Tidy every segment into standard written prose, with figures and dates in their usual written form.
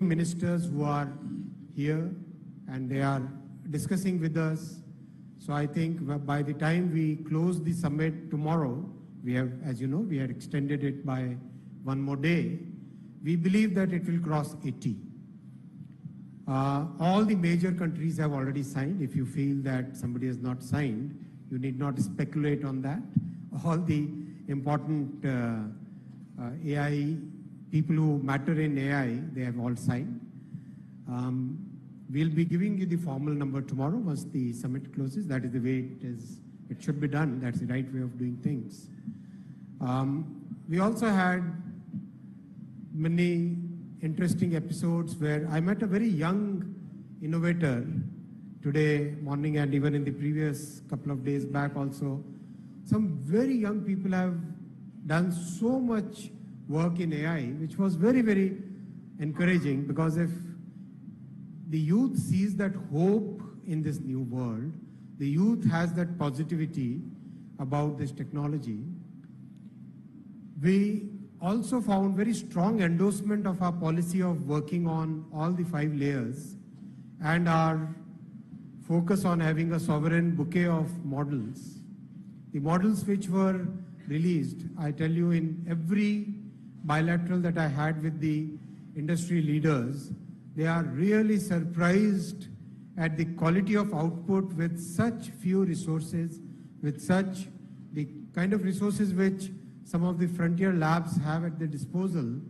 ministers who are here and they are discussing with us. So I think by the time we close the summit tomorrow, we have, as you know, we had extended it by one more day. We believe that it will cross 80. All the major countries have already signed. If you feel that somebody has not signed, you need not speculate on that. All the important AI people who matter in AI, they have all signed. We'll be giving you the formal number tomorrow once the summit closes. That is the way it is. It should be done. That's the right way of doing things. We also had many interesting episodes where I met a very young innovator today morning and even in the previous couple of days back also. Some very young people have done so much work in AI, which was very, very encouraging, because if the youth sees that hope in this new world, the youth has that positivity about this technology. We also found very strong endorsement of our policy of working on all the 5 layers and our focus on having a sovereign bouquet of models. The models which were released, I tell you, in every bilateral that I had with the industry leaders, they are really surprised at the quality of output with such few resources, with such the kind of resources which some of the frontier labs have at their disposal.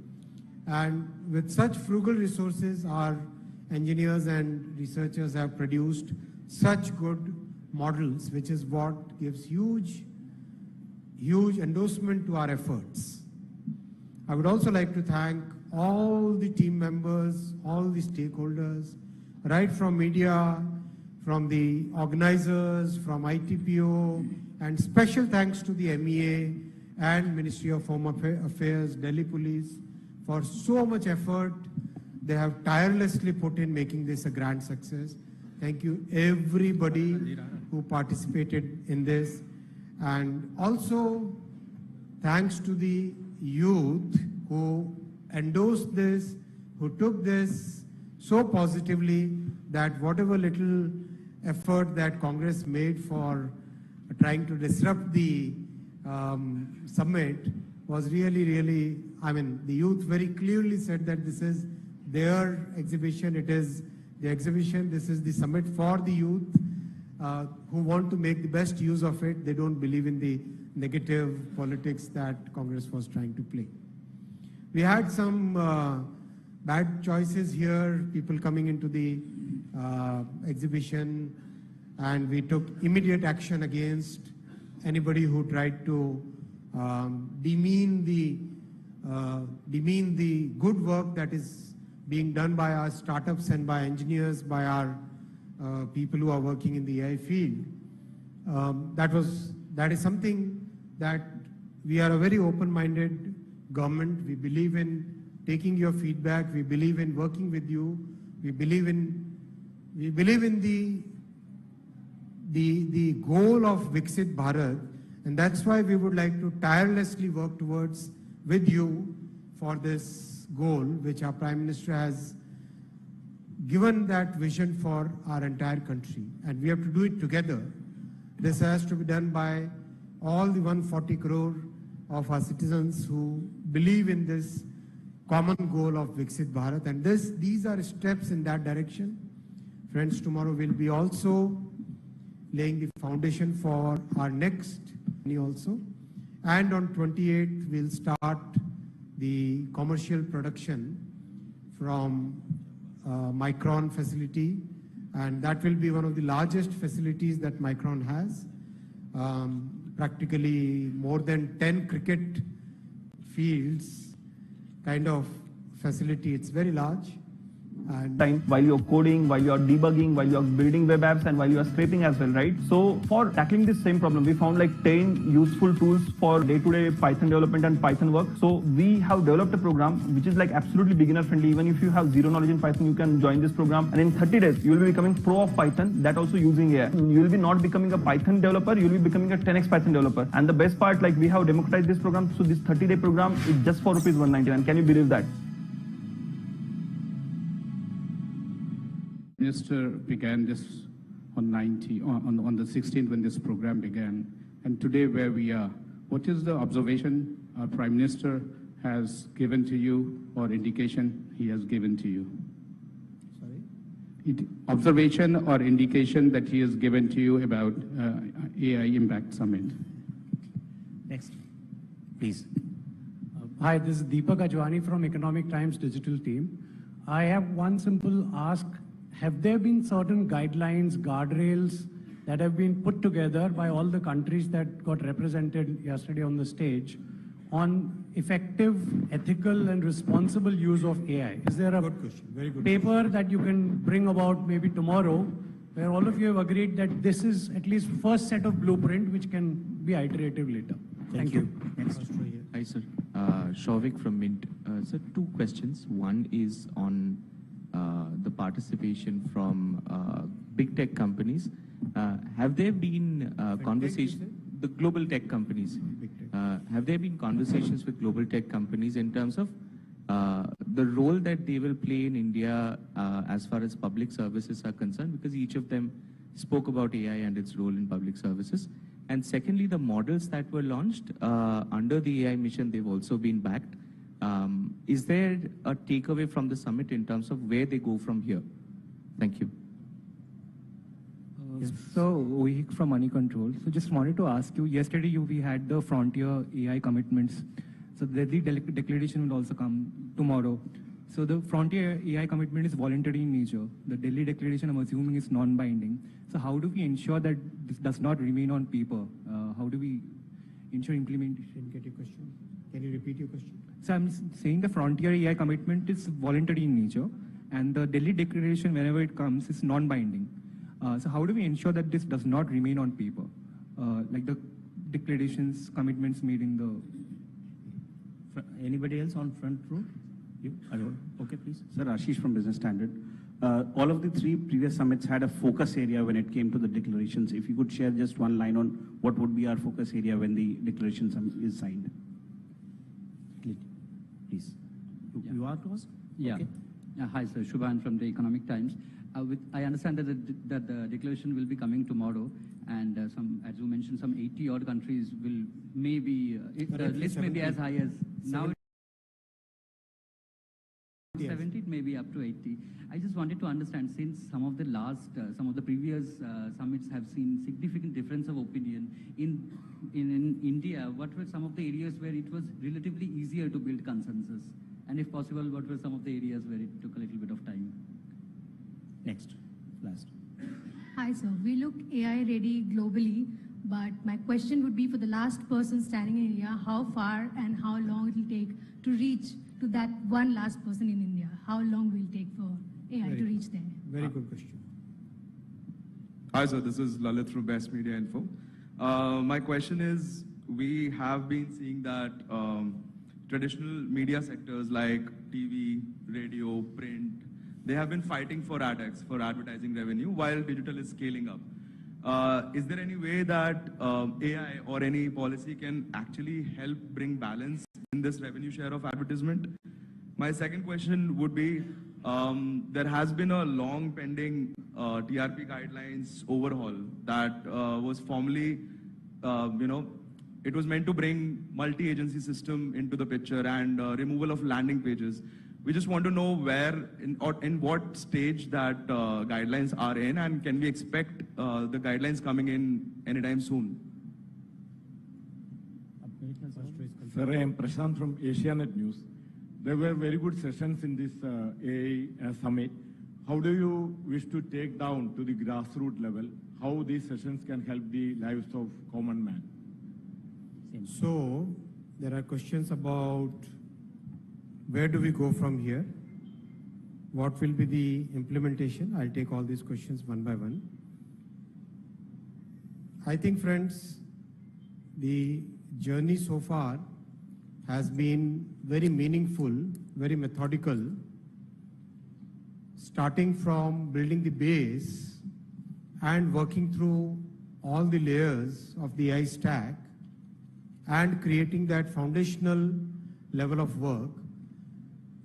And with such frugal resources, our engineers and researchers have produced such good models, which is what gives huge endorsement to our efforts. I would also like to thank all the team members, all the stakeholders, right from media, from the organizers, from ITPO, and special thanks to the MEA and Ministry of Home Affairs, Delhi Police, for so much effort they have tirelessly put in making this a grand success. Thank you everybody who participated in this. And also thanks to the youth who endorsed this, who took this so positively that whatever little effort that Congress made for trying to disrupt the summit was really, I mean, the youth very clearly said that this is their exhibition, it is the exhibition, this is the summit for the youth who want to make the best use of it. They don't believe in the negative politics that Congress was trying to play. We had some bad choices here, people coming into the exhibition, and we took immediate action against anybody who tried to demean the good work that is being done by our startups and by engineers, by our people who are working in the AI field. That is something that we are a very open-minded government. We believe in taking your feedback. We believe in working with you. We believe in the goal of Viksit Bharat, and that's why we would like to tirelessly work towards with you for this goal, which our Prime Minister has given that vision for our entire country, and we have to do it together. This has to be done by all the 140 crore of our citizens who believe in this common goal of Viksit Bharat, and these are steps in that direction. Friends, tomorrow we'll be also laying the foundation for our next also, and on 28th we'll start the commercial production from Micron facility, and that will be one of the largest facilities that Micron has. Practically more than 10 cricket fields kind of facility. It's very large. And time while you're coding, while you're debugging, while you're building web apps, and while you're scraping as well, right? So for tackling this same problem, we found like 10 useful tools for day-to-day Python development and Python work. So we have developed a program which is like absolutely beginner friendly. Even if you have zero knowledge in Python, you can join this program, and in 30 days you will be becoming pro of Python, that also using AI. You will be not becoming a Python developer, you will be becoming a 10x Python developer. And the best part, like we have democratized this program, so this 30-day program is just for ₹199. Can you believe that? Minister began this on the 16th when this program began, and today where we are. What is the observation our Prime Minister has given to you or indication he has given to you? Sorry? Observation or indication that he has given to you about AI Impact Summit? Next, please. Hi, this is Deepak Ajwani from Economic Times digital team. I have one simple ask. Have there been certain guidelines, guardrails that have been put together by all the countries that got represented yesterday on the stage on effective, ethical and responsible use of AI? Is there a Good question. Very good paper that you can bring about maybe tomorrow where all of you have agreed that this is at least first set of blueprint which can be iterative later? Thank you. Next. First row here. Hi, sir. Shavik from Mint. Sir, two questions. One is on the participation from big tech companies. Have there been conversations, the global tech companies, Big tech. have there been conversations with global tech companies in terms of the role that they will play in India as far as public services are concerned? Because each of them spoke about AI and its role in public services. And secondly, the models that were launched under the AI mission, they've also been backed. Is there a takeaway from the summit in terms of where they go from here? Thank you. So, Ohik from Money Control. So, just wanted to ask you, yesterday we had the Frontier AI commitments. So, the declaration will also come tomorrow. So, the Frontier AI commitment is voluntary in nature. The Delhi declaration, I'm assuming, is non-binding. So, how do we ensure that this does not remain on paper? How do we ensure implementation? Didn't get your question. Can you repeat your question? So, I'm saying the Frontier AI commitment is voluntary in nature, and the Delhi declaration, whenever it comes, is non-binding. So how do we ensure that this does not remain on paper, like the declarations, commitments made in the... Anybody else on front row? You? Okay, please. Sir, Ashish from Business Standard. All of the three previous summits had a focus area when it came to the declarations. If you could share just one line on what would be our focus area when the declaration is signed. Please. You are to us? Yeah. Okay. Hi, sir. Shubhan from the Economic Times. I understand that the declaration will be coming tomorrow, and some, as you mentioned, some 80 odd countries will maybe the list may be as high as now. 70, maybe up to 80. I just wanted to understand, since some of the previous summits have seen significant difference of opinion in India, what were some of the areas where it was relatively easier to build consensus? And if possible, what were some of the areas where it took a little bit of time? Next. Last. Hi, sir. We look AI ready globally, but my question would be for the last person standing in India, how far and how long it will take to reach to that one last person in India? How long will it take for AI to reach there? Very good question. Hi, sir. This is Lalit from Best Media Info. My question is, we have been seeing that traditional media sectors like TV, radio, print, they have been fighting for AdX, for advertising revenue, while digital is scaling up. Is there any way that AI or any policy can actually help bring balance in this revenue share of advertisement? My second question would be, there has been a long pending TRP guidelines overhaul that was formally, it was meant to bring multi-agency system into the picture and removal of landing pages. We just want to know where, in what stage that guidelines are in, and can we expect the guidelines coming in anytime soon? Sir, I am Prashant from Asianet News. There were very good sessions in this AI summit. How do you wish to take down to the grassroots level how these sessions can help the lives of common man? So, there are questions about where do we go from here? What will be the implementation? I'll take all these questions one by one. I think, friends, the journey so far has been very meaningful, very methodical, starting from building the base and working through all the layers of the AI stack and creating that foundational level of work,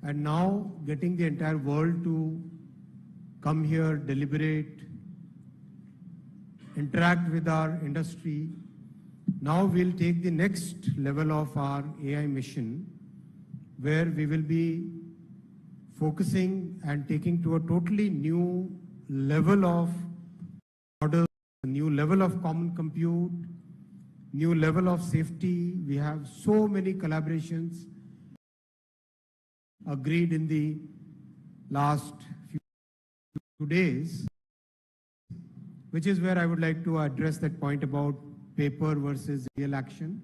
and now getting the entire world to come here, deliberate, interact with our industry. Now we'll take the next level of our AI mission, where we will be focusing and taking to a totally new level of models, a new level of common compute, new level of safety. We have so many collaborations agreed in the last few days, which is where I would like to address that point about paper versus real action.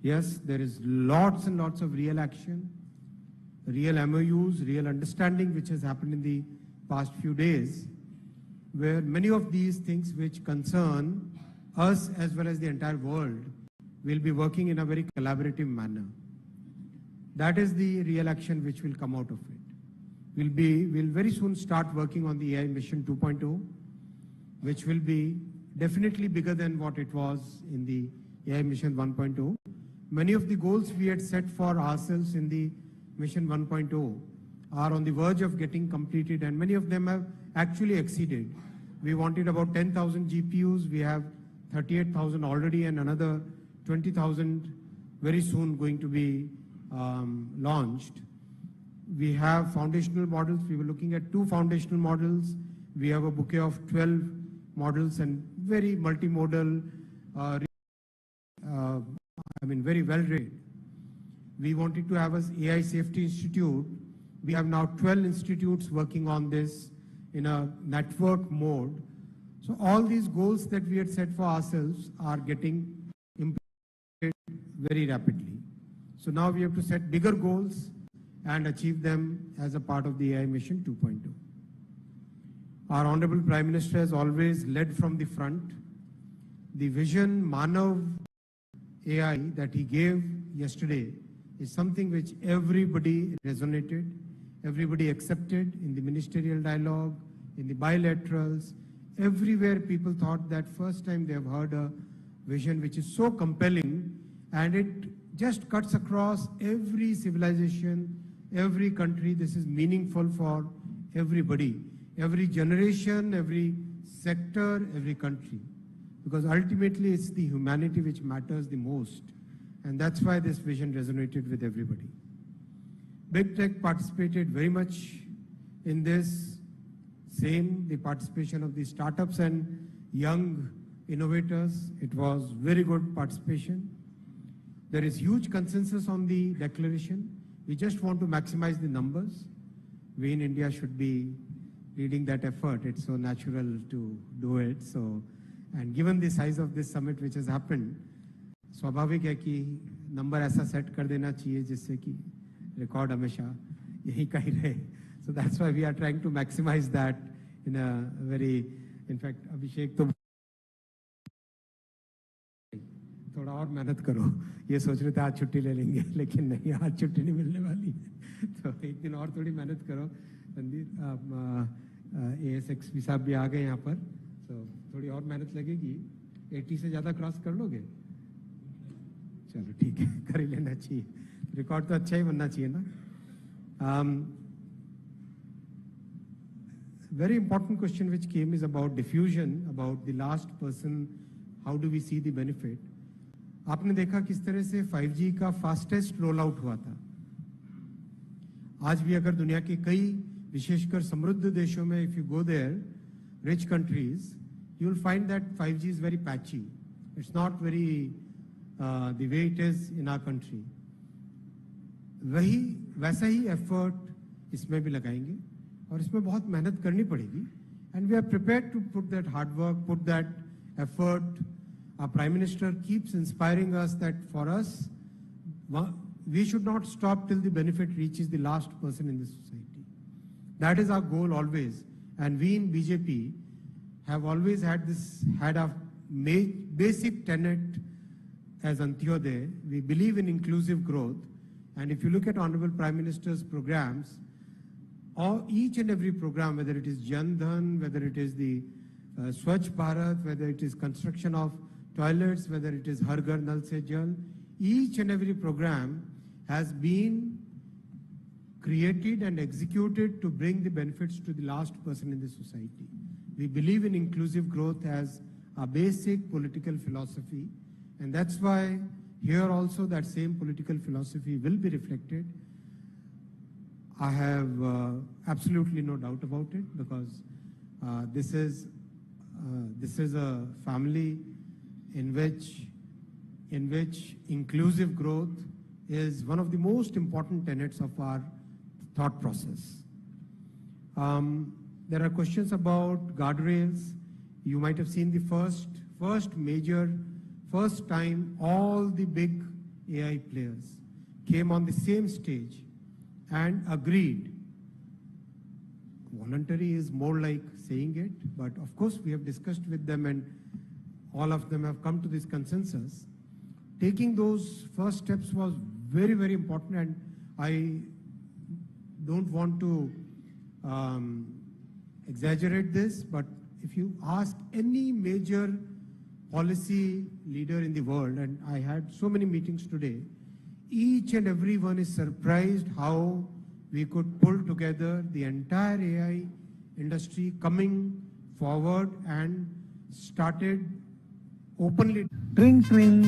Yes, there is lots and lots of real action, real MOUs, real understanding which has happened in the past few days, where many of these things which concern us as well as the entire world will be working in a very collaborative manner. That is the real action which will come out of it. We'll very soon start working on the AI Mission 2.0, which will be definitely bigger than what it was in the AI Mission 1.0. Many of the goals we had set for ourselves in the Mission 1.0 are on the verge of getting completed, and many of them have actually exceeded. We wanted about 10,000 GPUs. We have 38,000 already, and another 20,000 very soon going to be launched. We have foundational models. We were looking at 2 foundational models. We have a bouquet of 12 models and very multimodal, very well rated. We wanted to have an AI Safety Institute. We have now 12 institutes working on this in a network mode. So all these goals that we had set for ourselves are getting implemented very rapidly. So now we have to set bigger goals and achieve them as a part of the AI Mission 2.0. Our Honorable Prime Minister has always led from the front. The vision Manav AI that he gave yesterday is something which everybody resonated, everybody accepted in the ministerial dialogue, in the bilaterals. Everywhere people thought that first time they have heard a vision which is so compelling, and it just cuts across every civilization, every country. This is meaningful for everybody, every generation, every sector, every country. Because ultimately it's the humanity which matters the most. And that's why this vision resonated with everybody. Big Tech participated very much in this. Same, the participation of the startups and young innovators. It was very good participation. There is huge consensus on the declaration. We just want to maximize the numbers. We in India should be leading that effort. It's so natural to do it. So, and given the size of this summit which has happened, स्वाभाविक है कि number ऐसा set कर देना चाहिए जिससे कि record हमेशा यही का ही रहे. So that's why we are trying to maximize that in a very, in fact, Abhishek तो थोड़ा और मेहनत करो. ये सोच रहे थे आज छुट्टी ले लेंगे, लेकिन नहीं, आज छुट्टी नहीं मिलने वाली है. तो एक दिन और थोड़ी मेहनत करो. संदीप ASXP साहब भी आ गए यहाँ पर. तो थोड़ी और मेहनत लगेगी. 80 से ज़्यादा क्रॉस कर लोगे? चलो ठीक है, कर ही लेना चाहिए. रिकॉर्ड तो अच्छा ही बनना चाहिए ना. Very important question which came is about diffusion, about the last person, how do we see the benefit. आपने देखा किस तरह से 5G का फास्टेस्ट रोल आउट हुआ था. आज भी अगर दुनिया के कई विशेषकर समृद्ध देशों में if you go there, rich countries, you will find that 5G is very patchy. It's not very the way it is in our country. वैसा ही एफर्ट इसमें भी लगाएंगे और इसमें बहुत मेहनत करनी पड़ेगी. And we are prepared to put that hard work, put that effort. Our Prime Minister keeps inspiring us that for us, we should not stop till the benefit reaches the last person in the society. That is our goal always. And we in BJP have always had a basic tenet as Antyodaya. We believe in inclusive growth. And if you look at Honorable Prime Minister's programs, each and every program, whether it is Jan Dhan, whether it is the Swachh Bharat, whether it is construction of toilets, whether it is Har Ghar Nal Se Jal, each and every program has been created and executed to bring the benefits to the last person in the society. We believe in inclusive growth as a basic political philosophy, and that's why here also that same political philosophy will be reflected. I have absolutely no doubt about it, because this is a family in which inclusive growth is one of the most important tenets of our thought process. There are questions about guardrails. You might have seen the first time all the big AI players came on the same stage and agreed. Voluntary is more like saying it, but of course we have discussed with them and all of them have come to this consensus. Taking those first steps was very, very important, and I don't want to exaggerate this, but if you ask any major policy leader in the world, and I had so many meetings today, each and every one is surprised how we could pull together the entire AI industry coming forward and started openly. ट्रिंग ट्रिंग।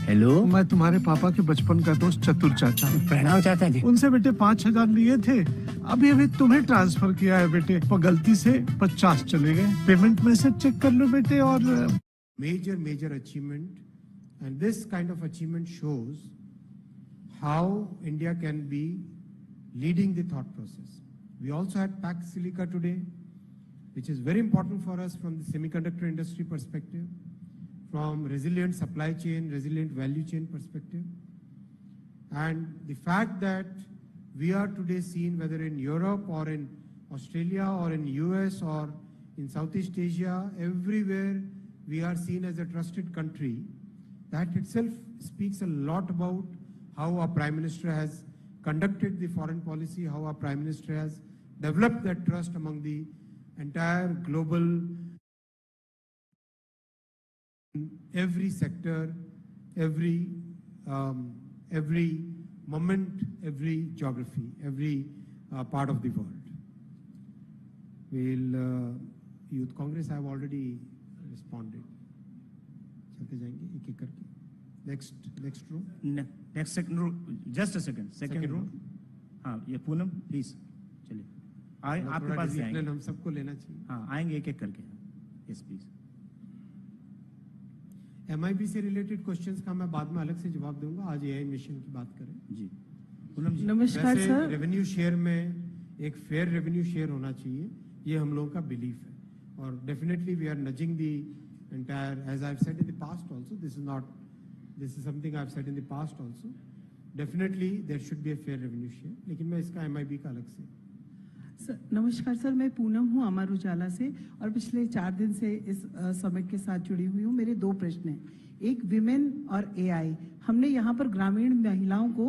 Hello, मैं तुम्हारे पापा के बचपन का दोस्त चतुर चाचा। प्रणाम चाचा जी। उनसे बेटे 5,000 लिए थे, अभी तुम्हें ट्रांसफर किया है बेटे, पर गलती से 50 चले गए। पेमेंट मैसेज चेक कर लो बेटे। और major achievement, and this kind of achievement shows how India can be leading the thought process. We also had Pax Silica today, which is very important for us from the semiconductor industry perspective, from resilient supply chain, resilient value chain perspective. And the fact that we are today seen, whether in Europe or in Australia or in US or in Southeast Asia, everywhere we are seen as a trusted country, that itself speaks a lot about how our Prime Minister has conducted the foreign policy, how our Prime Minister has developed that trust among the entire global, every sector, every moment, every geography, every part of the world. Youth Congress, I have already responded. चलते जाएंगे एक एक करके. Next room. Next second room. Just a second. Second room. हाँ, ये Poonam please चलिए. आपके पास भी आएंगे. हम सबको लेना चाहिए. हाँ, आएंगे एक एक करके. Yes, please. MIB से रिलेटेड क्वेश्चंस का मैं बाद में अलग से जवाब दूंगा. आज AI मिशन की बात करें. जी. पूनम जी. नमस्कार सर. रेवेन्यू शेयर में एक फेयर रेवेन्यू शेयर होना चाहिए. ये हम लोगों का बिलीफ है. और definitely we are nudging the entire, as I've said in the past also, this is something I've said in the past also. Definitely there should be a fair revenue share, लेकिन मैं इसका MIB का अलग से. नमस्कार sir, मैं पूनम हूँ अमर उजाला से और पिछले 4 दिन से इस समिट के साथ जुड़ी हुई हूँ. मेरे 2 प्रश्न हैं. एक विमेन और AI. हमने यहाँ पर ग्रामीण महिलाओं को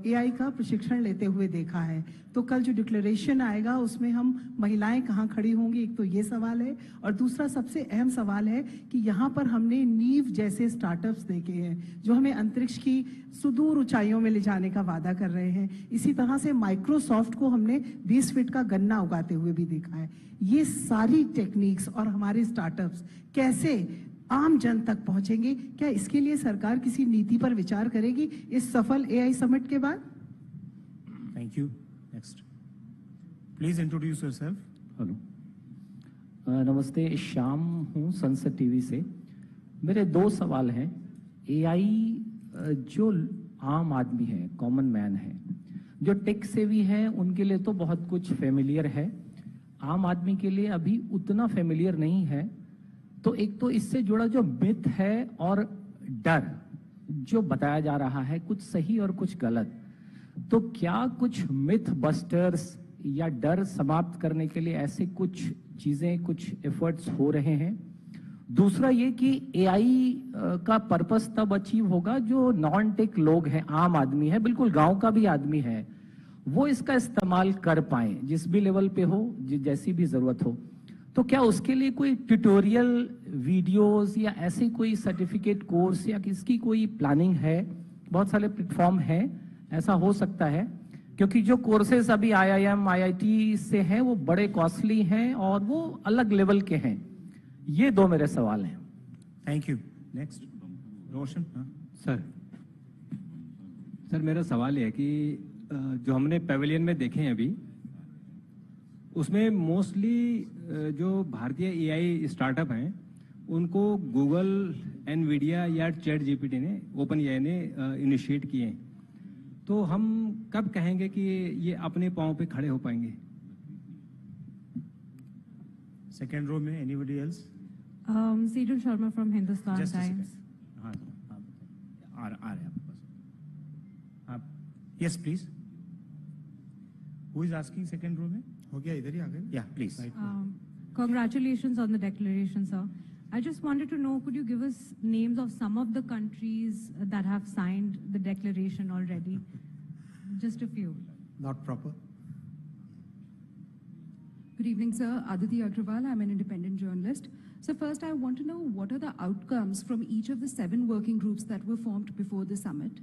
AI का प्रशिक्षण लेते हुए देखा है, तो कल जो डिक्लेरेशन आएगा उसमें हम महिलाएं कहाँ खड़ी होंगी, एक तो ये सवाल है. और दूसरा सबसे अहम सवाल है कि यहाँ पर हमने नीव जैसे स्टार्टअप्स देखे हैं जो हमें अंतरिक्ष की सुदूर ऊंचाइयों में ले जाने का वादा कर रहे हैं. इसी तरह से माइक्रोसॉफ्ट को हमने 20 फीट का गन्ना उगाते हुए भी देखा है. ये सारी टेक्निक्स और हमारे स्टार्टअप्स कैसे आम जन तक पहुंचेंगे? क्या इसके लिए सरकार किसी नीति पर विचार करेगी इस सफल AI समिट के बाद? Thank you. Next please introduce yourself. Hello, नमस्ते, श्याम हूँ संसद टीवी से. मेरे 2 सवाल हैं. AI जो आम आदमी है, कॉमन मैन है, जो टेक सेवी है, उनके लिए तो बहुत कुछ फेमिलियर है. आम आदमी के लिए अभी उतना फेमिलियर नहीं है. तो एक तो इससे जुड़ा जो मिथ है और डर जो बताया जा रहा है, कुछ सही और कुछ गलत, तो क्या कुछ मिथ बस्टर्स या डर समाप्त करने के लिए ऐसे कुछ चीजें, कुछ एफर्ट्स हो रहे हैं? दूसरा ये कि AI का पर्पस तब अचीव होगा जो नॉन टेक लोग हैं, आम आदमी है, बिल्कुल गांव का भी आदमी है, वो इसका इस्तेमाल कर पाए, जिस भी लेवल पे हो, जैसी भी जरूरत हो. तो क्या उसके लिए कोई ट्यूटोरियल वीडियोस या ऐसे कोई सर्टिफिकेट कोर्स या किसकी कोई प्लानिंग है? बहुत सारे प्लेटफॉर्म हैं, ऐसा हो सकता है. क्योंकि जो कोर्सेज अभी IIM, IIT से हैं वो बड़े कॉस्टली हैं और वो अलग लेवल के हैं। ये दो मेरे सवाल हैं। Thank you. Next Roshan. Sir मेरा सवाल है कि जो हमने पेविलियन में देखे हैं अभी, उसमें मोस्टली जो भारतीय AI स्टार्टअप हैं उनको गूगल, एनवीडिया या चैट जीपीटी ने, ओपन AI ने इनिशिएट किए हैं। तो हम कब कहेंगे कि ये अपने पाँव पे खड़े हो पाएंगे? सेकेंड रो में anybody else? Sejal Sharma from Hindustan Just a Times. second. हाँ, आ रहे हैं आपके पास। आप yes please. Who is asking second row में? हो गया, इधर ही आ गए। या please. Congratulations on the declaration, sir. I just wanted to know, could you give us names of some of the countries that have signed the declaration already? Just a few. Not proper. Good evening, sir. Aditi Agrawal. I'm an independent journalist. So first, I want to know what are the outcomes from each of the 7 working groups that were formed before the summit.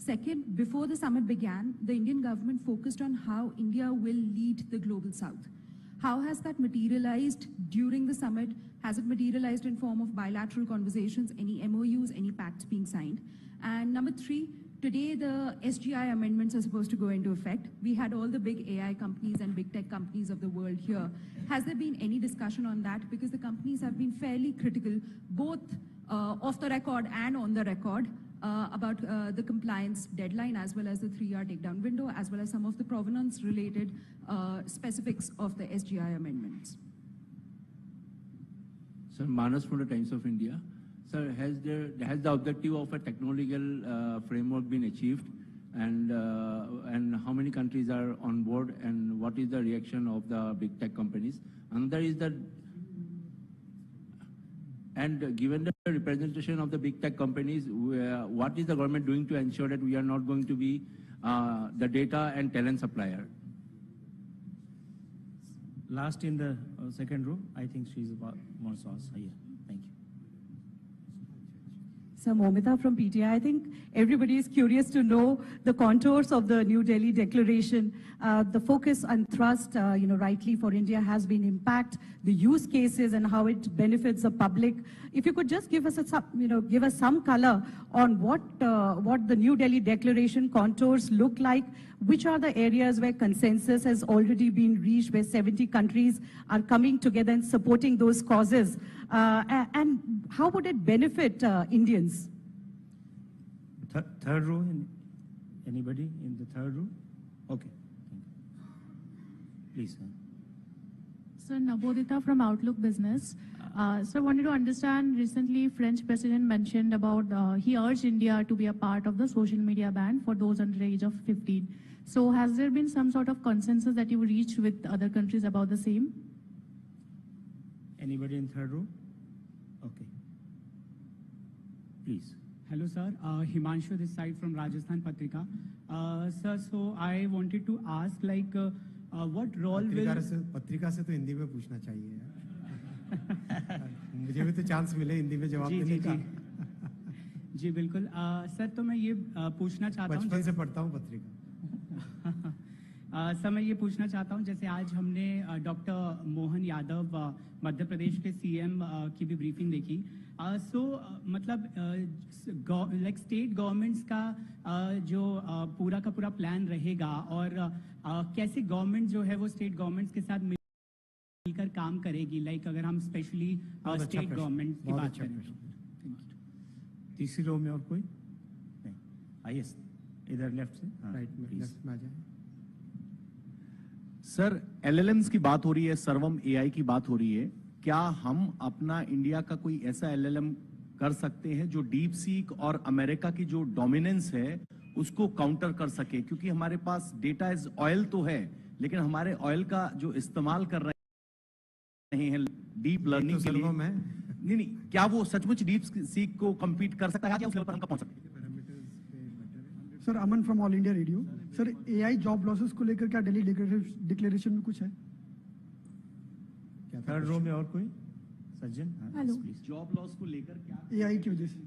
Second, before the summit began, the Indian government focused on how India will lead the global south. How has that materialized during the summit? Has it materialized in form of bilateral conversations, any MOUs, any pacts being signed? And number 3, today the SGI amendments are supposed to go into effect. We had all the big AI companies and big tech companies of the world here. Has there been any discussion on that? Because the companies have been fairly critical, both off the record and on the record, about the compliance deadline as well as the 3-year takedown window, as well as some of the provenance-related specifics of the SGI amendments. Sir, Manas from the Times of India. Sir, has the objective of a technological framework been achieved, and how many countries are on board, and what is the reaction of the big tech companies? Another is that, and given the representation of the big tech companies, what is the government doing to ensure that we are not going to be the data and talent supplier? Last in the second row, I think she's about wants to ask. Yeah, thank you. So Momita from PTI, I think everybody is curious to know the contours of the New Delhi Declaration. The focus and thrust, rightly for India has been impact, the use cases and how it benefits the public. If you could just give us some color on what the New Delhi Declaration contours look like, which are the areas where consensus has already been reached, where 70 countries are coming together and supporting those causes, and how would it benefit Indians? Third row, anybody in the third row? Okay, thank you. Please. Sir, Nabodita from Outlook Business. Sir, wanted to understand, recently French president mentioned about, he urged India to be a part of the social media ban for those under the age of 15. So has there been some sort of consensus that you reached with other countries about the same? Anybody in third row? Okay. Please. Hello, sir. Himanshu this side from Rajasthan Patrika. Sir, so I wanted to ask, what role will... पत्रिका से तो हिंदी में पूछना चाहिए यार। मुझे भी तो चांस मिले हिंदी में जवाब देने का। जी बिल्कुल। सर, तो मैं ये पूछना चाहता हूँ, बचपन से पढ़ता हूँ पत्रिका। सर, मैं ये पूछना चाहता हूँ, जैसे आज हमने डॉक्टर मोहन यादव मध्य प्रदेश के CM की भी ब्रीफिंग देखी। मतलब स्टेट गवर्नमेंट्स का जो पूरा का पूरा प्लान रहेगा, और कैसे गवर्नमेंट जो है वो स्टेट गवर्नमेंट्स के साथ मिलकर काम करेगी, अगर हम स्पेशली स्टेट गवर्नमेंट की बात करें। तीसरी रो में और कोई नहीं? आइए इधर लेफ्ट से, राइट में, लेफ्ट में आ जाए। सर, LLMs की बात हो रही है, सर्वम AI की बात हो रही है। क्या हम अपना इंडिया का कोई ऐसा LLM कर सकते हैं जो डीप सीक और अमेरिका की जो डोमिनेंस है उसको काउंटर कर सके? क्योंकि हमारे पास डेटा इज ऑयल तो है, लेकिन हमारे ऑयल का जो इस्तेमाल कर रहे हैं डीप लर्निंग के लिए, नहीं, क्या वो सचमुच डीप सीक को कम्पीट कर सकता है? उस लेवल पर हम पहुंच सकते हैं? Sir, Aman from all India radio. Sir, AI job losses को लेकर क्या दिल्ली डिक्लेरेशन में कुछ है? थर्ड रो में और कोई? सज्जन, हेलो। जॉब लॉस को लेकर क्या AI की वजह से?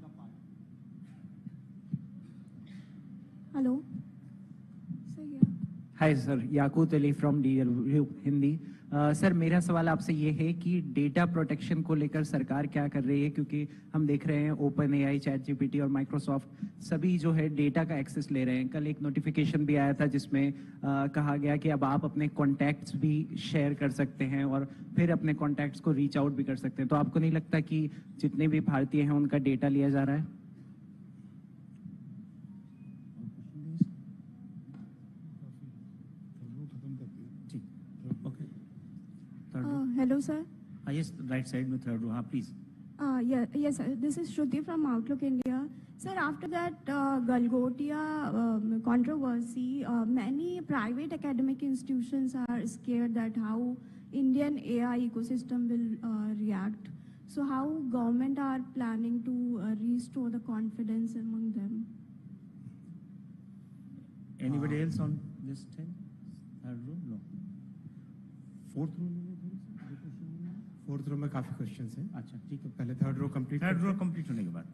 Hello. Hi sir, Yaqoot Ali from DW Hindi. Sir मेरा सवाल आपसे ये है कि डेटा प्रोटेक्शन को लेकर सरकार क्या कर रही है, क्योंकि हम देख रहे हैं ओपन AI, ChatGPT और माइक्रोसॉफ्ट सभी जो है डेटा का एक्सेस ले रहे हैं। कल एक नोटिफिकेशन भी आया था जिसमें कहा गया कि अब आप अपने कॉन्टैक्ट्स भी शेयर कर सकते हैं और फिर अपने कॉन्टैक्ट्स को रीच आउट भी कर सकते हैं। तो आपको नहीं लगता कि जितने भी भारतीय हैं उनका डेटा लिया जा रहा है? Hello, sir. Yes, right side में third row. Please. Yes, sir. This is Shruti from Outlook India. Sir, after that Galgotia controversy, many private academic institutions are scared that how Indian AI ecosystem will react. So how government are planning to restore the confidence among them? Anybody else on this thing? Third row? No. Fourth row? Fourth row में काफी questions हैं। अच्छा ठीक है, पहले third row complete होने के बाद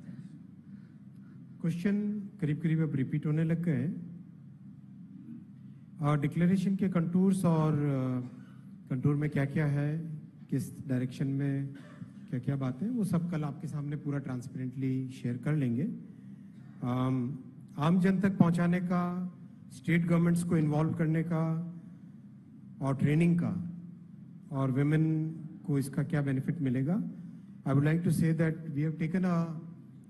क्वेश्चन करीब करीब अब रिपीट होने लग गए हैं। डिक्लेरेशन के कंटूर्स और कंटूर में क्या क्या है, किस डायरेक्शन में क्या क्या बातें, वो सब कल आपके सामने पूरा ट्रांसपेरेंटली शेयर कर लेंगे। आम जन तक पहुंचाने का, स्टेट गवर्नमेंट्स को इन्वॉल्व करने का और ट्रेनिंग का, और विमेन को इसका क्या बेनिफिट मिलेगा। I would like to say that we have taken a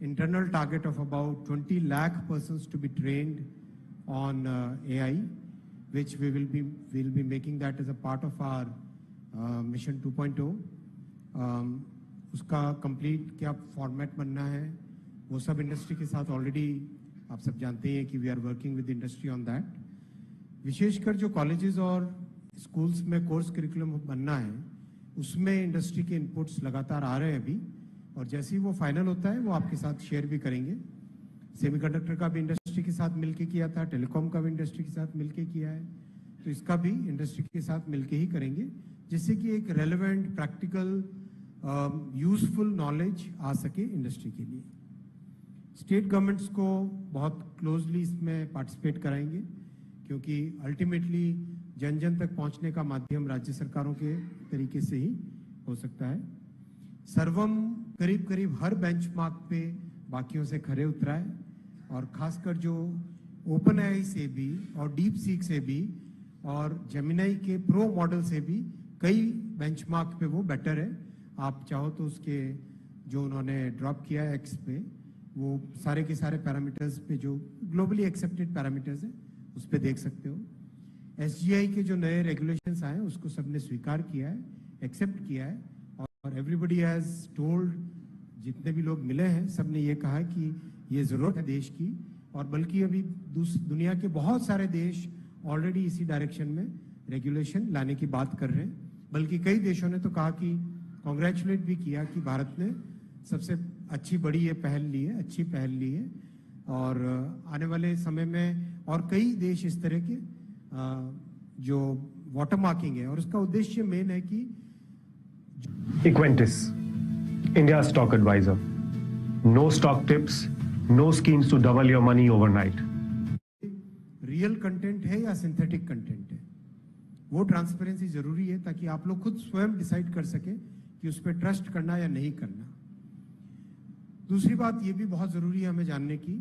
internal target of about 20 lakh persons to be trained on AI, which we'll be making that as a part of our mission 2.0. उसका complete क्या format बनना है वो सब industry के साथ already आप सब जानते हैं कि we are working with industry on that. विशेषकर जो कॉलेजेस और स्कूल्स में कोर्स करिकुलम बनना है उसमें इंडस्ट्री के इनपुट्स लगातार आ रहे हैं अभी, और जैसे ही वो फाइनल होता है वो आपके साथ शेयर भी करेंगे। सेमीकंडक्टर का भी इंडस्ट्री के साथ मिलके किया था, टेलीकॉम का भी इंडस्ट्री के साथ मिलके किया है, तो इसका भी इंडस्ट्री के साथ मिलके ही करेंगे, जिससे कि एक रेलेवेंट प्रैक्टिकल यूजफुल नॉलेज आ सके इंडस्ट्री के लिए। स्टेट गवर्नमेंट्स को बहुत क्लोजली इसमें पार्टिसिपेट कराएंगे, क्योंकि अल्टीमेटली जन जन तक पहुंचने का माध्यम राज्य सरकारों के तरीके से ही हो सकता है। सर्वम करीब करीब हर बेंचमार्क पे बाकियों से खरे उतरा है, और खासकर जो ओपन AI से भी और डीप सीक से भी और जेमिनाई के प्रो मॉडल से भी कई बेंचमार्क पे वो बेटर है। आप चाहो तो उसके जो उन्होंने ड्रॉप किया है X पे, वो सारे के सारे पैरामीटर्स पे जो ग्लोबली एक्सेप्टेड पैरामीटर्स हैं उस पे देख सकते हो। SGI के जो नए रेगुलेशंस आए उसको सबने स्वीकार किया है, एक्सेप्ट किया है, और एवरीबडी हैज टोल्ड, जितने भी लोग मिले हैं सबने ये कहा कि ये जरूरत है देश की, और बल्कि अभी दुनिया के बहुत सारे देश ऑलरेडी इसी डायरेक्शन में रेगुलेशन लाने की बात कर रहे हैं। बल्कि कई देशों ने तो कहा कि कॉन्ग्रेचुलेट भी किया कि भारत ने सबसे अच्छी बड़ी ये पहल ली है, अच्छी पहल ली है, और आने वाले समय में और कई देश इस तरह के जो वाटर मार्किंग है, और उसका उद्देश्य मेन है कि Equentis, India's stock advisor. No stock tips, no schemes to double your money overnight. Real content है या सिंथेटिक कंटेंट है, वो ट्रांसपेरेंसी जरूरी है, ताकि आप लोग खुद स्वयं डिसाइड कर सके कि उस पर ट्रस्ट करना या नहीं करना। दूसरी बात ये भी बहुत जरूरी है हमें जानने की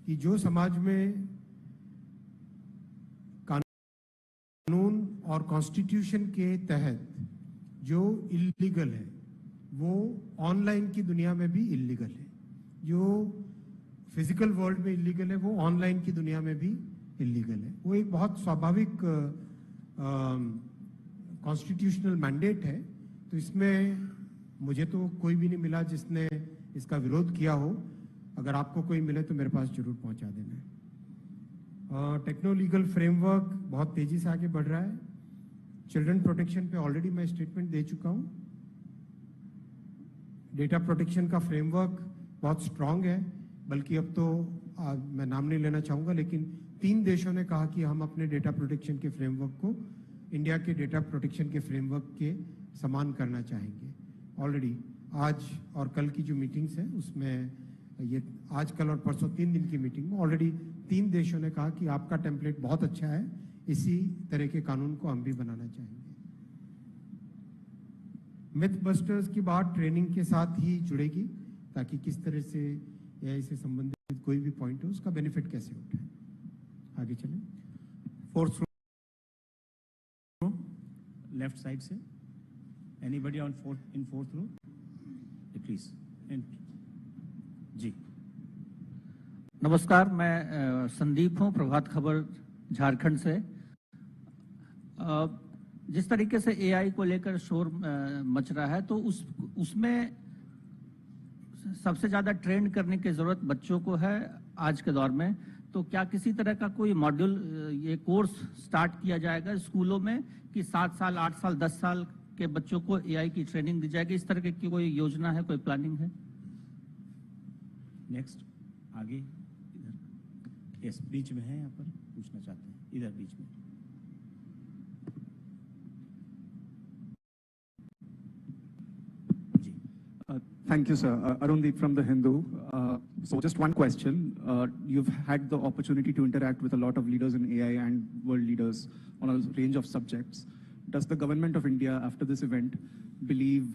कि जो समाज में कानून और कॉन्स्टिट्यूशन के तहत जो इलीगल है वो ऑनलाइन की दुनिया में भी इलीगल है, जो फिजिकल वर्ल्ड में इलीगल है वो ऑनलाइन की दुनिया में भी इलीगल है। वो एक बहुत स्वाभाविक कॉन्स्टिट्यूशनल मैंडेट है, तो इसमें मुझे तो कोई भी नहीं मिला जिसने इसका विरोध किया हो। अगर आपको कोई मिले तो मेरे पास जरूर पहुंचा देना। टेक्नो लीगल फ्रेमवर्क बहुत तेजी से आगे बढ़ रहा है। चिल्ड्रन प्रोटेक्शन पे ऑलरेडी मैं स्टेटमेंट दे चुका हूं। डेटा प्रोटेक्शन का फ्रेमवर्क बहुत स्ट्रांग है, बल्कि अब तो मैं नाम नहीं लेना चाहूंगा, लेकिन 3 देशों ने कहा कि हम अपने डेटा प्रोटेक्शन के फ्रेमवर्क को इंडिया के डेटा प्रोटेक्शन के फ्रेमवर्क के समान करना चाहेंगे। ऑलरेडी आज और कल की जो मीटिंग्स हैं उसमें ये आज कल और परसों 3 दिन की मीटिंग में ऑलरेडी 3 देशों ने कहा कि आपका टेम्पलेट बहुत अच्छा है, इसी तरह के कानून को हम भी बनाना चाहेंगे। मिथ बस्टर्स की बात ट्रेनिंग के साथ ही जुड़ेगी, ताकि किस तरह से एआई से संबंधित कोई भी पॉइंट हो उसका बेनिफिट कैसे उठाए। आगे चलें। फोर्थ रो, लेफ्ट साइड से, anybody on fourth row, please. जी नमस्कार, मैं संदीप हूं, प्रभात खबर झारखंड से। जिस तरीके से एआई को लेकर शोर मच रहा है, तो उसमें सबसे ज्यादा ट्रेंड करने की जरूरत बच्चों को है आज के दौर में। तो क्या किसी तरह का कोई मॉड्यूल, ये कोर्स स्टार्ट किया जाएगा स्कूलों में कि 7 साल, 8 साल, 10 साल के बच्चों को एआई की ट्रेनिंग दी जाएगी? इस तरह की कोई योजना है, कोई प्लानिंग है? नेक्स्ट, आगे इधर, यस, बीच में है, यहाँ पर पूछना चाहते हैं, इधर बीच में। Thank you, sir. Arundeep from The Hindu. So just one question. You've had the opportunity to interact with a lot of leaders in AI and world leaders on a range of subjects. Does the government of India, after this event, believe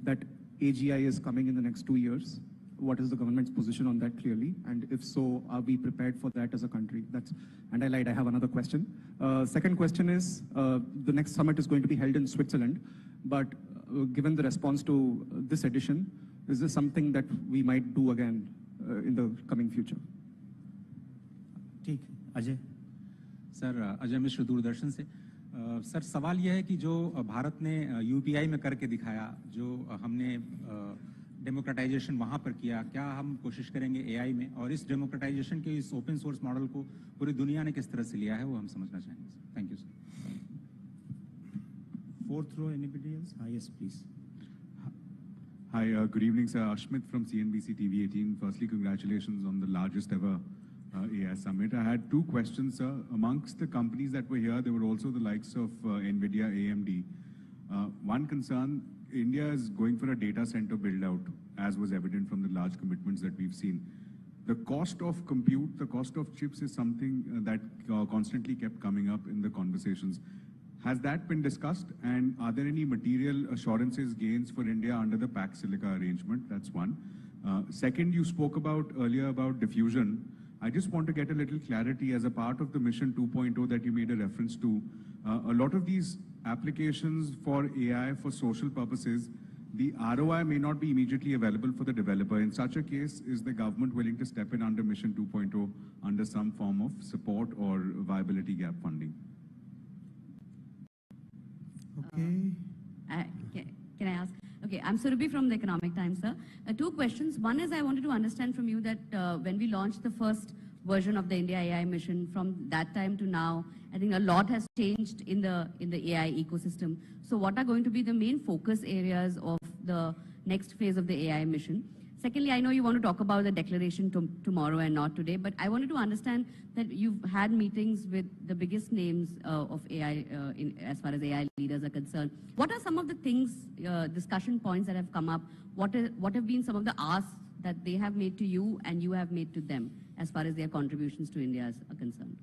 that AGI is coming in the next 2 years? What is the government's position on that clearly? And if so, are we prepared for that as a country? And I lied, I have another question. Second question is, the next summit is going to be held in Switzerland, but given the response to this edition, is this something that we might do again in the coming future? ठीक, Ajay. Sir, Ajay Mishra, Doordarshan से। Sir, सवाल यह है कि जो भारत ने UPI में करके दिखाया, जो हमने डेमोक्रेटाइजेशन वहाँ पर किया, क्या हम कोशिश करेंगे एआई में? और इस डेमोक्रेटाइजेशन के, इस ओपन सोर्स मॉडल को पूरी दुनिया ने किस तरह से लिया है, वो हम समझना चाहेंगे। Thank you sir. Fourth row, anybody else? Yes, please. Hi, good evening, sir. Ashmit from CNBC TV18. Firstly, congratulations on the largest ever AI summit. I had 2 questions, sir. Amongst the companies that were here, there were also the likes of NVIDIA, AMD. One concern, India is going for a data center build out, as was evident from the large commitments that we've seen. The cost of compute, the cost of chips is something that constantly kept coming up in the conversations. Has that been discussed, and are there any material assurances, gains for India under the Pax Silica arrangement? That's one. Second, you spoke earlier about diffusion. I just want to get a little clarity as a part of the Mission 2.0 that you made a reference to. A lot of these applications for AI for social purposes, the ROI may not be immediately available for the developer. In such a case, is the government willing to step in under Mission 2.0 under some form of support or viability gap funding? Okay. Can I ask? Okay, I'm Surabhi from the Economic Times, sir. 2 questions. One is I wanted to understand from you that when we launched the first version of the India AI mission, from that time to now, I think a lot has changed in the AI ecosystem. So what are going to be the main focus areas of the next phase of the AI mission? Secondly, I know you want to talk about the declaration tomorrow and not today, but I wanted to understand that you've had meetings with the biggest names of AI as far as AI leaders are concerned. What are some of the things, discussion points that have come up? What have been some of the asks that they have made to you and you have made to them as far as their contributions to India are concerned?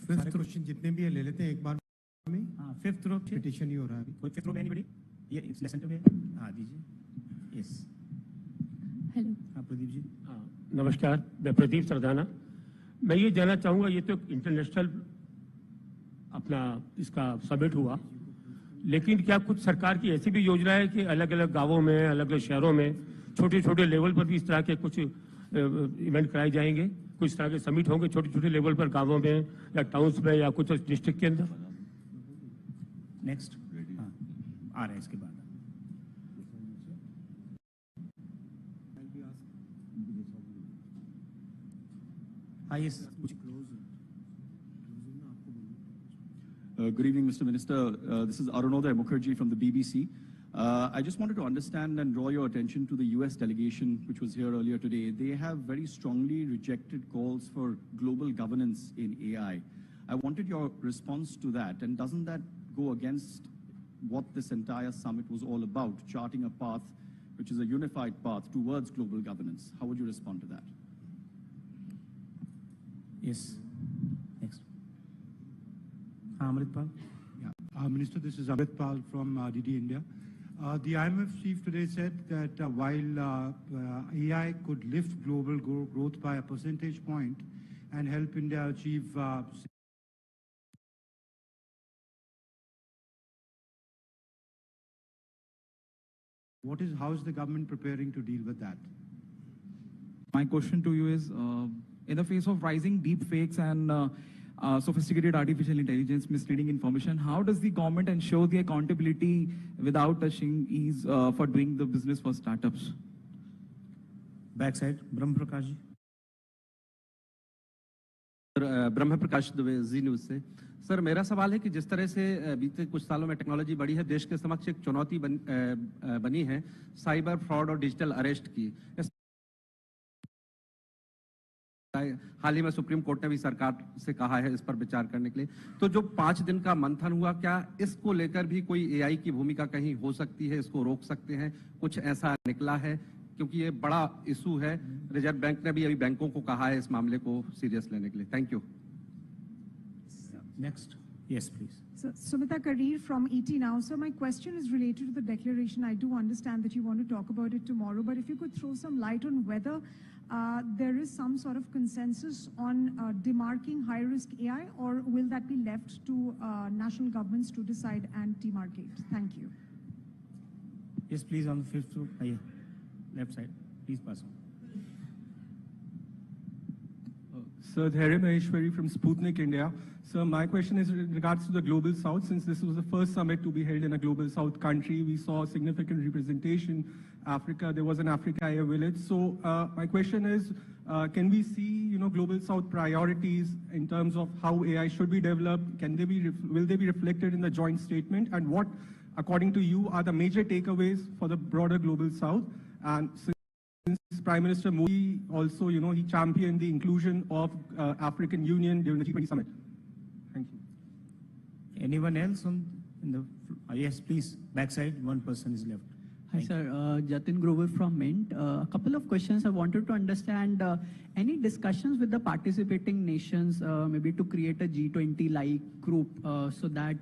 Fifth question जितने भी ले लेते हैं एक बार में। Fifth row petition ही हो रहा है अभी। Fifth row में anybody? Yeah, it's less than दीजिए। Yes. हेलो। हाँ, प्रदीप जी। नमस्कार, मैं प्रदीप सरदाना। मैं ये जानना चाहूँगा, ये तो इंटरनेशनल अपना इसका समिट हुआ, लेकिन क्या कुछ सरकार की ऐसी भी योजना है कि अलग अलग गांवों में, अलग अलग शहरों में, छोटे छोटे लेवल पर भी इस तरह के कुछ इवेंट कराए जाएंगे? कुछ इस तरह के समिट होंगे छोटे छोटे लेवल पर, गांवों में या टाउन्स में या कुछ डिस्ट्रिक्ट के अंदर? नेक्स्ट आ रहा है इसके बाद। हाँ, yes. Good evening, Mr. Minister. This is Arunoday Mukherjee from the BBC. I just wanted to understand and draw your attention to the US delegation, which was here earlier today. They have very strongly rejected calls for global governance in AI. I wanted your response to that. And doesn't that go against what this entire summit was all about, charting a path which is a unified path towards global governance? How would you respond to that? Yes. Next. Amritpal. Yeah. Minister, this is Amritpal from DD India. The IMF chief today said that while AI could lift global growth by a percentage point and help India achieve how is the government preparing to deal with that? My question to you is, in the face of rising deep fakes and sophisticated artificial intelligence misleading information, how does the government ensure the accountability without touching ease for doing the business for startups? Backside, Brahm Prakash ji. Brahma Prakash Dubey ji news से। Sir मेरा सवाल है कि जिस तरह से बीते कुछ सालों में टेक्नोलॉजी बढ़ी है, देश के समक्ष एक चुनौती बनी है साइबर फ्रॉड और डिजिटल अरेस्ट की। हाल ही में सुप्रीम कोर्ट ने भी सरकार से कहा है इस पर विचार करने के लिए। तो जो 5 दिन का मंथन हुआ, क्या इसको लेकर भी कोई एआई की भूमिका कहीं हो सकती है? इसको रोक सकते हैं? कुछ ऐसा निकला है? क्योंकि ये बड़ा इशू है। रिजर्व बैंक ने भी अभी बैंकों को कहा है इस मामले को सीरियस लेने के लिए। Thank you. Next. Yes, please. So, Sumita Karir from ET Now. So my question is related to the declaration. I do understand that you want to talk about it tomorrow, but if you could throw some light on whether there is some sort of consensus on demarking high-risk AI, or will that be left to national governments to decide and demarcate? Thank you. Yes, please, on the fifth row. Left side. Please pass on. Sir, Dhairya Maheshwari from Sputnik India. Sir, my question is in regards to the Global South. Since this was the first summit to be held in a Global South country, we saw significant representation. Africa, there was an Africa AI village. So my question is, can we see, Global South priorities in terms of how AI should be developed? Will they be reflected in the joint statement? And what, according to you, are the major takeaways for the broader Global South? And since Prime Minister Modi also, he championed the inclusion of African Union during the G20 summit. Thank you. Anyone else in the? Yes, please. Backside, one person is left. Hi, sir. Jatin Grover from Mint. A couple of questions. I wanted to understand any discussions with the participating nations, maybe to create a G20-like group, so that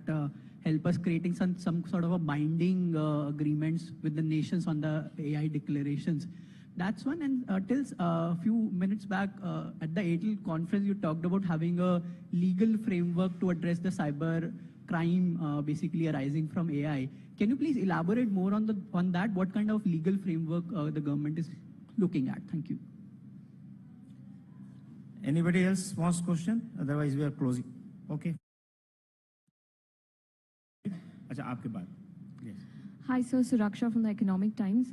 help us creating some sort of a binding agreements with the nations on the AI declarations. That's one. And till a few minutes back at the ATL conference, you talked about having a legal framework to address the cyber crime basically arising from AI. Can you please elaborate more on that? What kind of legal framework the government is looking at? Thank you. Anybody else wants question? Otherwise, we are closing. Okay. Acha, aapke baad. Yes. Hi, sir. Suraksha from the Economic Times.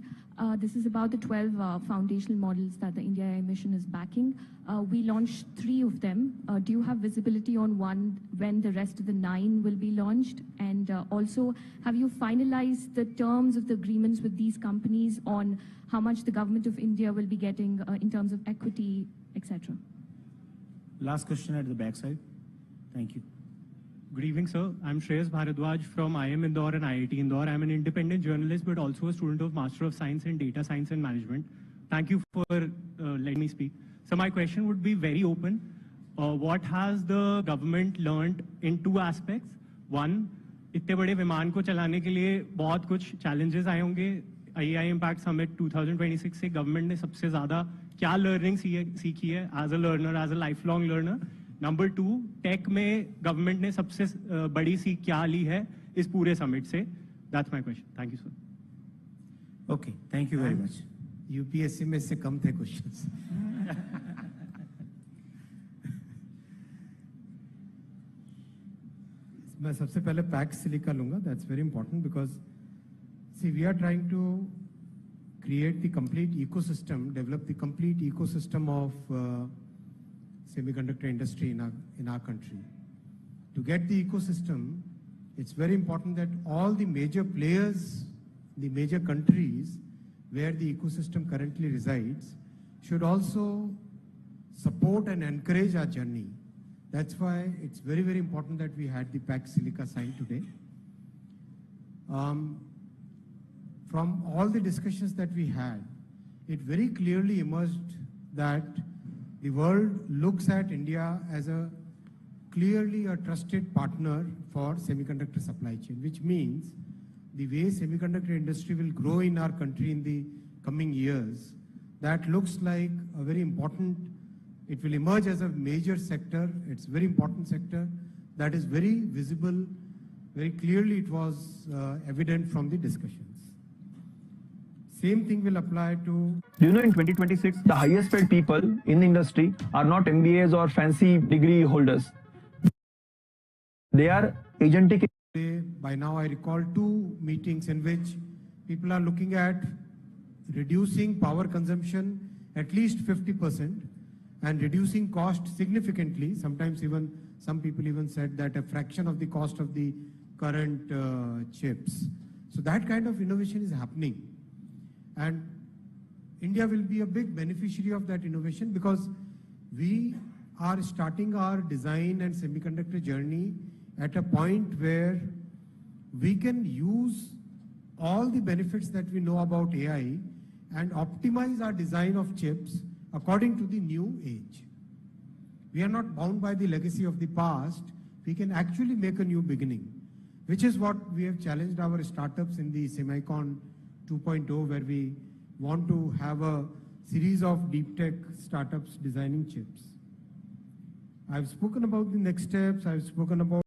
This is about the 12 foundational models that the India AI mission is backing. We launched 3 of them. Do you have visibility on when the rest of the 9 will be launched? And also, have you finalized the terms of the agreements with these companies on how much the government of India will be getting in terms of equity, etc.? Last question at the back side. Thank you. Good evening, sir. I'm Shreyas Bharadwaj from IIM Indore and IIT Indore. I'm an independent journalist, but also a student of Master of Science in Data Science and Management. Thank you for letting me speak. So my question would be very open. What has the government learned in 2 aspects? One, इतने बड़े विमान को चलाने के लिए बहुत कुछ challenges आए होंगे. AI Impact Summit 2026 से government ने सबसे ज़्यादा क्या learning सीखी है as a learner, as a lifelong learner? Number 2, tech में government ने सबसे बड़ी सीख क्या ली है इस पूरे summit से? That's my question. Thank you, sir. Okay, thank you very much. UPSC में से कम थे questions. मैं सबसे पहले पैक्स सिलिका लूंगा. That's very important because see we are trying to create the complete ecosystem, develop the complete ecosystem of semiconductor industry in our country. To get the ecosystem, it's very important that all the major players, the major countries where the ecosystem currently resides, should also support and encourage our journey. That's why it's very, very important that we had the Pax Silica signed today. From all the discussions that we had, it very clearly emerged that the world looks at India as clearly a trusted partner for semiconductor supply chain, which means the way semiconductor industry will grow in our country in the coming years, that looks like a very important, it will emerge as a major sector. It's a very important sector that is very visible, very clearly it was evident from the discussions. Same thing will apply to... Do you know in 2026, the highest paid people in the industry are not MBAs or fancy degree holders. They are agentic. By now I recall 2 meetings in which people are looking at reducing power consumption at least 50% and reducing cost significantly. Sometimes even some people even said that a fraction of the cost of the current chips. So that kind of innovation is happening. And India will be a big beneficiary of that innovation because we are starting our design and semiconductor journey at a point where we can use all the benefits that we know about AI and optimize our design of chips according to the new age. We are not bound by the legacy of the past. We can actually make a new beginning, which is what we have challenged our startups in the Semicon 2.0, where we want to have a series of deep tech startups designing chips. I've spoken about the next steps. I've spoken about